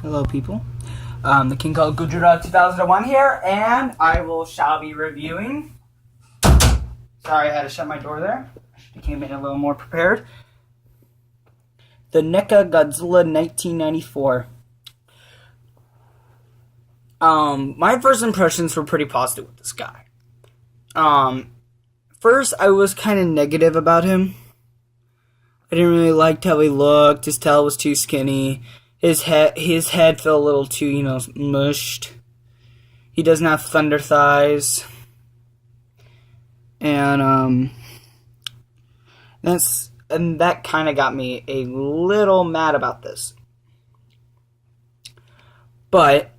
Hello, people. The King Kong Godzilla 2001 here, and shall be reviewing. Sorry, I had to shut my door there. I should have came in a little more prepared. The NECA Godzilla 1994. My first impressions were pretty positive with this guy. First, I was kind of negative about him. I didn't really like how he looked. His tail was too skinny. His head felt a little too, mushed. He doesn't have thunder thighs. And, that kind of got me a little mad about this. But,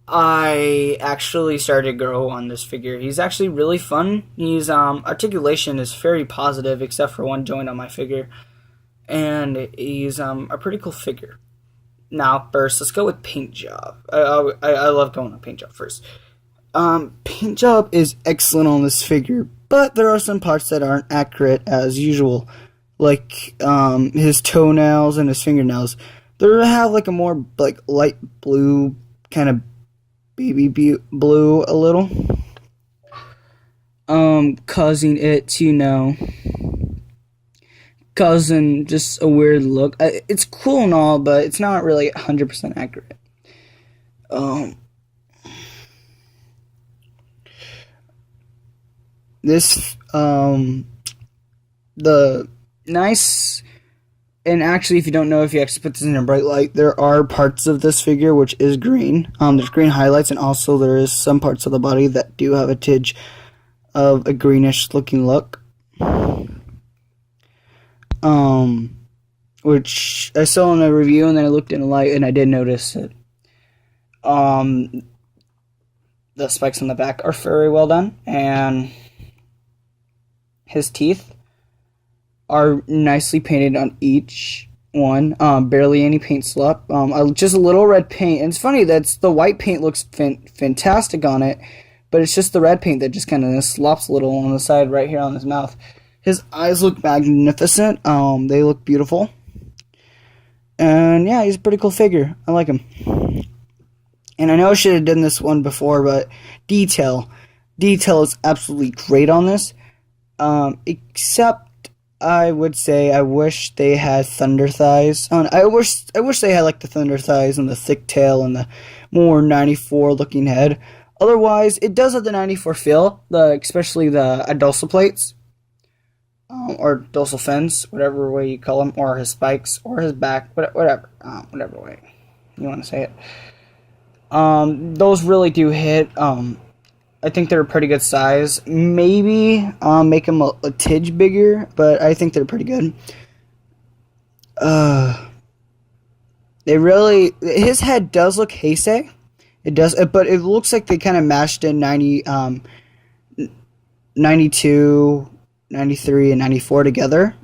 I actually started to grow on this figure. He's actually really fun. His articulation is very positive, except for one joint on my figure. And he's a pretty cool figure. Now, first, let's go with paint job. I love going with paint job first. Paint job is excellent on this figure, but there are some parts that aren't accurate as usual. Like his toenails and his fingernails. They have like a more light blue kind of baby blue a little, causing it to causing just a weird look. It's cool and all, but it's not really 100% accurate. The nice. And actually, if you don't know, if you actually put this in a bright light, there are parts of this figure which is green. There's green highlights, and also there is some parts of the body that do have a tinge of a greenish looking look. Which I saw in a review, and then I looked in a light, and I did notice it. The spikes on the back are very well done, and his teeth are nicely painted on each one. Barely any paint slop. Just a little red paint. And it's funny that the white paint looks fantastic on it, but it's just the red paint that just kind of slops a little on the side right here on his mouth. His eyes look magnificent. They look beautiful. And yeah, he's a pretty cool figure. I like him. And I know I should have done this one before, but detail is absolutely great on this. Except I would say I wish they had thunder thighs. I wish they had like the thunder thighs and the thick tail and the more 94 looking head. Otherwise, it does have the 94 feel, especially the dorsal plates, or dorsal fins, whatever way you call them, or his spikes, or his back, whatever way you want to say it. Those really do hit. I think they're a pretty good size. Maybe make them a tidge bigger, but I think they're pretty good. His head does look Heisei. It does, but it looks like they kind of mashed in 92, 93, and 94 together.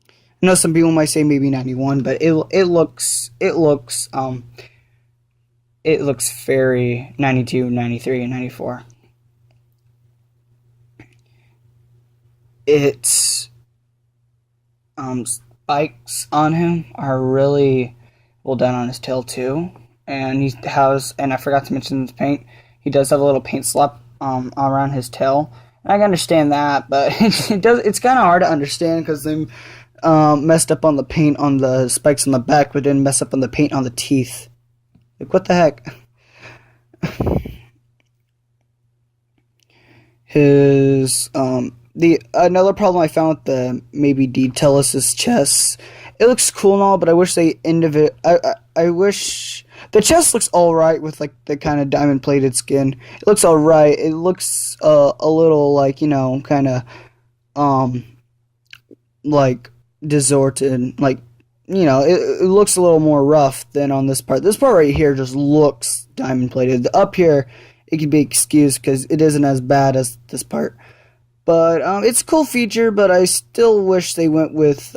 I know some people might say maybe 91, but it looks very 92, 93, and 94. Its spikes on him are really well done on his tail too. And I forgot to mention this paint, he does have a little paint slop around his tail. I can understand that, but it's kind of hard to understand because they messed up on the paint on the spikes on the back, but didn't mess up on the paint on the teeth. Like, what the heck? Another problem I found with the maybe detail is his chest. It looks cool and all, but I wish they I wish the chest looks alright with like the kind of diamond plated skin. It looks alright. It looks a little like, kind of like distorted, like, it looks a little more rough than on this part. This part right here just looks diamond plated. Up here, it can be excused because it isn't as bad as this part. But it's a cool feature, but I still wish they went with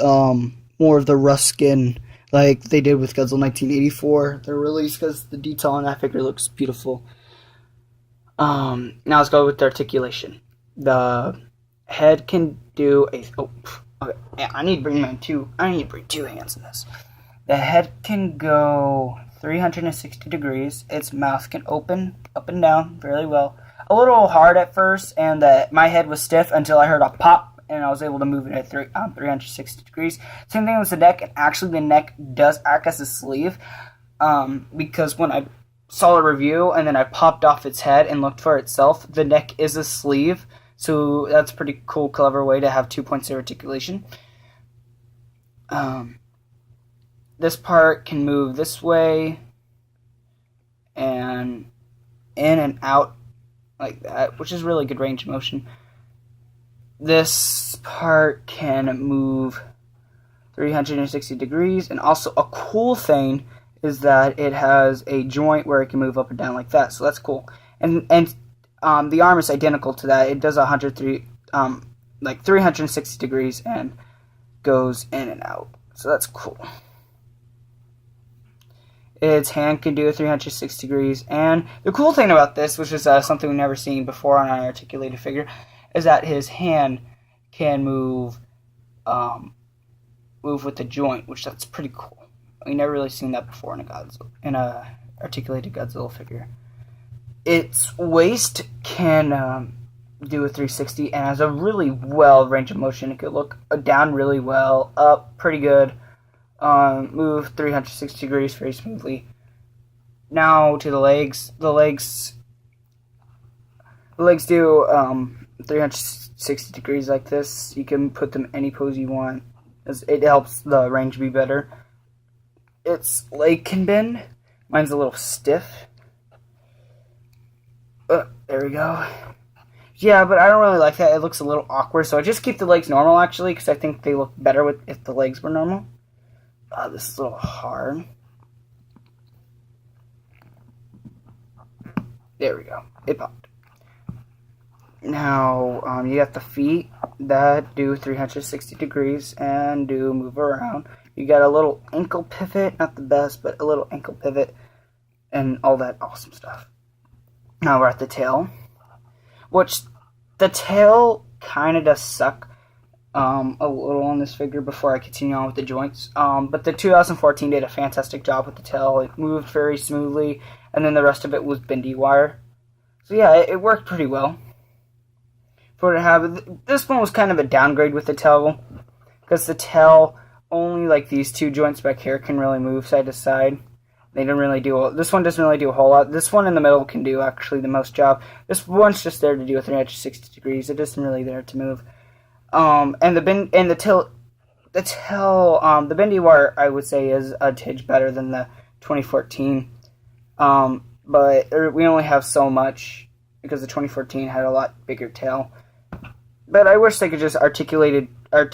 more of the rough skin like they did with Godzilla 1984. The release, because the detail on that figure looks beautiful. Now let's go with the articulation. The head can do a... Oh, okay. Yeah, I need to bring two hands in this. The head can go 360 degrees. Its mouth can open up and down fairly well. A little hard at first, and my head was stiff until I heard a pop, and I was able to move it at 360 degrees. Same thing with the neck, and actually the neck does act as a sleeve, because when I saw a review and then I popped off its head and looked for itself, the neck is a sleeve, so that's a pretty cool, clever way to have 2 points of articulation. This part can move this way and in and out like that, which is really good range of motion. This part can move 360 degrees, and also a cool thing is that it has a joint where it can move up and down like that, so that's cool. And the arm is identical to that. It does 360 degrees and goes in and out, so that's cool. Its hand can do a 360 degrees, and the cool thing about this, which is something we've never seen before on an articulated figure, is that his hand can move with the joint, which that's pretty cool. We never really seen that before in a articulated Godzilla figure. Its waist can do a 360 and has a really well range of motion. It could look down really well, up pretty good. Move 360 degrees very smoothly. Now to the legs. The legs do 360 degrees like this. You can put them any pose you want, as it helps the range be better. Its leg can bend. Mine's a little stiff. There we go. Yeah, but I don't really like that. It looks a little awkward, so I just keep the legs normal, actually, because I think they look better if the legs were normal. This is a little hard. There we go. It popped. Now, you got the feet that do 360 degrees and do move around. You got a little ankle pivot, not the best, but a little ankle pivot and all that awesome stuff. Now we're at the tail, which the tail kind of does suck a little on this figure before I continue on with the joints. But the 2014 did a fantastic job with the tail. It moved very smoothly, and then the rest of it was bendy wire. So yeah, it worked pretty well. For it to have, this one was kind of a downgrade with the tail, because the tail, only like these two joints back here can really move side to side. They don't really do, this one doesn't really do a whole lot. This one in the middle can do actually the most job. This one's just there to do a 360 degrees. It isn't really there to move. And the bendy wire, I would say, is a tidge better than the 2014. But we only have so much because the 2014 had a lot bigger tail. But I wish they could just articulate a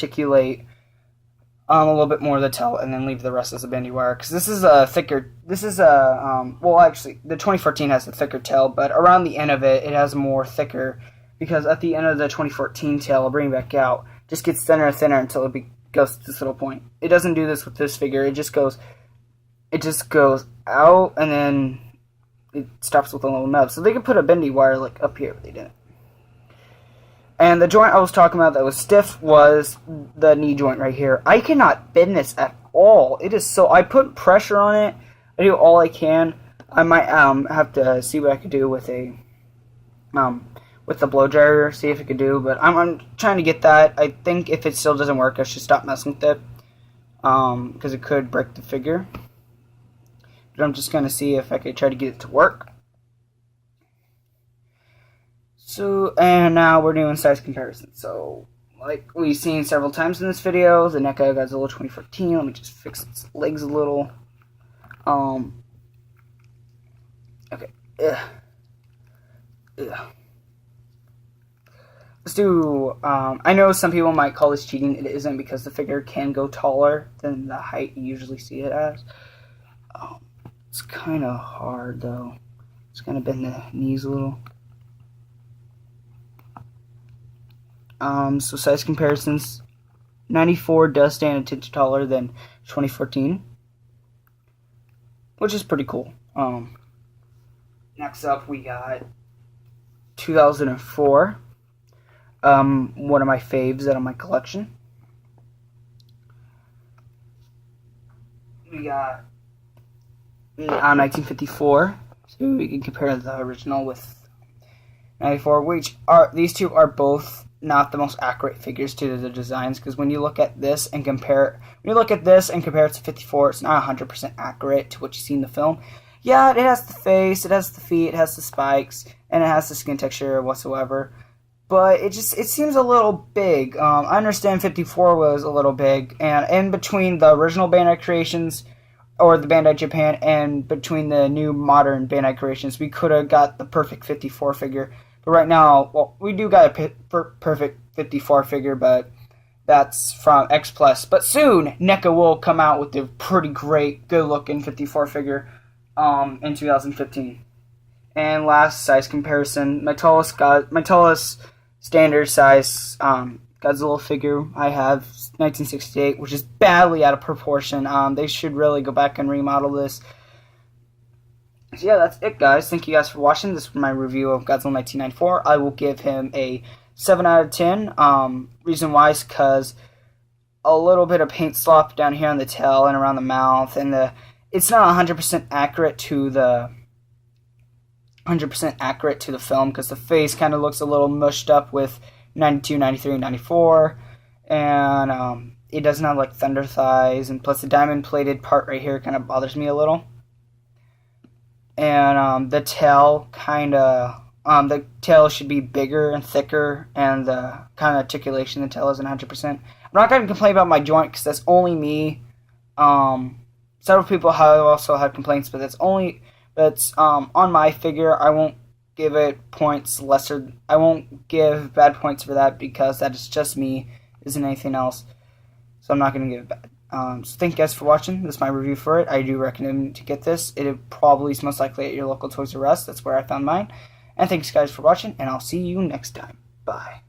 little bit more of the tail and then leave the rest as a bendy wire, because this is a thicker. Well, actually, the 2014 has a thicker tail, but around the end of it, it has more thicker. Because at the end of the 2014 tail, I'll bring it back out, just gets thinner and thinner until it goes to this little point. It doesn't do this with this figure. It just goes out, and then it stops with a little nub. So they could put a bendy wire like up here, but they didn't. And the joint I was talking about that was stiff was the knee joint right here. I cannot bend this at all. It is so. I put pressure on it. I do all I can. I might have to see what I could do with a with the blow dryer, see if it could do, but I'm trying to get that. I think if it still doesn't work, I should stop messing with it, because it could break the figure. But I'm just going to see if I could try to get it to work. So, and now we're doing size comparison. So, like we've seen several times in this video, the NECA Godzilla 2014, let me just fix its legs a little. Okay, let's do, I know some people might call this cheating. It isn't, because the figure can go taller than the height you usually see it as. It's kind of hard, though. It's going to bend the knees a little. So size comparisons. 94 does stand a tinge taller than 2014, which is pretty cool. Next up, we got 2004. one of my faves out of my collection. We got 1954, so we can compare the original with 94, which are, these two are both not the most accurate figures to the designs, because when you look at this and compare it to 54, it's not 100% accurate to what you see in the film. Yeah, it has the face, it has the feet, it has the spikes, and it has the skin texture whatsoever. But it seems a little big. I understand 54 was a little big, and in between the original Bandai creations, or the Bandai Japan, and between the new modern Bandai creations, we could have got the perfect 54 figure. But right now, well, we do got a perfect 54 figure, but that's from X Plus. But soon, NECA will come out with a pretty great, good-looking 54 figure in 2015. And last size comparison, my tallest standard size Godzilla figure I have 1968, which is badly out of proportion. They should really go back and remodel this. So yeah, that's it, guys. Thank you guys for watching. This was my review of Godzilla 1994. I will give him a 7 out of 10. Reason why is because a little bit of paint slop down here on the tail and around the mouth, and it's not 100% accurate to the film, because the face kind of looks a little mushed up with 92, 93, 94, and it doesn't have like thunder thighs, and plus the diamond plated part right here kind of bothers me a little. And the tail the tail should be bigger and thicker, and the kind of articulation of the tail isn't 100%. I'm not going to complain about my joint, because that's only me. Several people have also had complaints, but that's on my figure. I won't give it points lesser. I won't give bad points for that, because that is just me, isn't anything else. So I'm not going to give it bad. So thank you guys for watching. This is my review for it. I do recommend to get this. It probably is most likely at your local Toys R Us. That's where I found mine. And thanks guys for watching, and I'll see you next time. Bye.